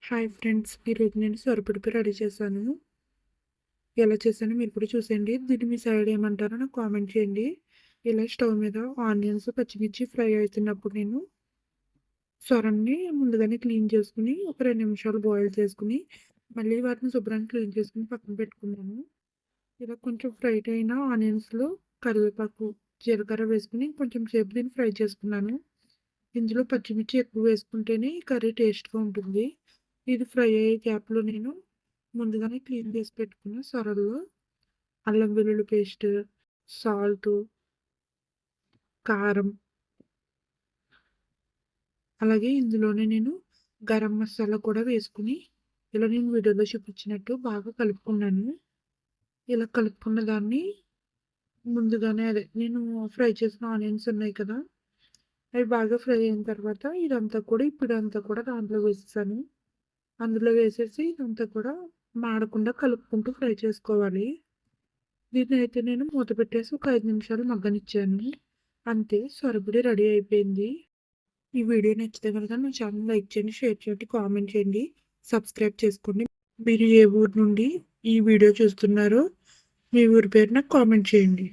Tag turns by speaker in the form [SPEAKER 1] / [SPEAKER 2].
[SPEAKER 1] Hi friends, ఈరోజు నేను సొరపిడిపి ready చేశాను. ఎలా చేశానో మీరు కూడా చూసేయండి. దీన్ని మీ సైడ్ ఏమంటారో నాకు కామెంట్ చేయండి. ఇలా స్టవ్ మీద ఆనియన్స్, పచ్చిమిర్చి ఫ్రై అవుతున్నప్పుడు నేను సొరని ముందుగానే క్లీన్ చేసుకుని ఒక 2 నిమిషాలు బాయిల్ చేసుకుని మళ్ళీ వాటిని శుభ్రంగా క్లీన్ చేసుకుని పక్కన పెట్టుకున్నాను. ఇలా కొంచెం ఫ్రై అయిన ఆనియన్స్లో కరివేపాకు, జీలకర్ర వేసుకుని కొంచెం సేపు దీన్ని ఫ్రై చేసుకున్నాను. ఇందులో పచ్చిమిర్చి ఎక్కువ వేసుకుంటేనే కర్రీ టేస్ట్గా ఉంటుంది. ఇది ఫ్రై అయ్యే గ్యాప్లో నేను ముందుగానే క్లీన్ చేసి పెట్టుకున్న సొరల్లో అల్లం వెల్లుల్లి పేస్ట్, సాల్ట్, కారం, అలాగే ఇందులోనే నేను గరం మసాలా కూడా వేసుకుని ఇలా నేను వీడియోలో చూపించినట్టు బాగా కలుపుకున్నాను. ఇలా కలుపుకున్న దాన్ని ముందుగానే నేను ఫ్రై చేసిన ఆనియన్స్ ఉన్నాయి కదా, అవి బాగా ఫ్రై అయిన తర్వాత ఇదంతా కూడా దాంట్లో వేసేసాను. అందులో వేసేసి ఇదంతా కూడా మాడకుండా కలుపుకుంటూ ఫ్రై చేసుకోవాలి. దీన్నైతే నేను మూత పెట్టేసి ఒక 5 నిమిషాలు మగ్గనిచ్చాను. అంతే, సొరబిడి రెడీ అయిపోయింది. ఈ వీడియో నచ్చితే కనుక నా ఛానల్ లైక్ చేయండి, షేర్ చేయండి, కామెంట్ చేయండి, సబ్స్క్రైబ్ చేసుకోండి. మీరు ఏ ఊరు నుండి ఈ వీడియో చూస్తున్నారో మీ ఊరి పేరు నాకు కామెంట్ చేయండి.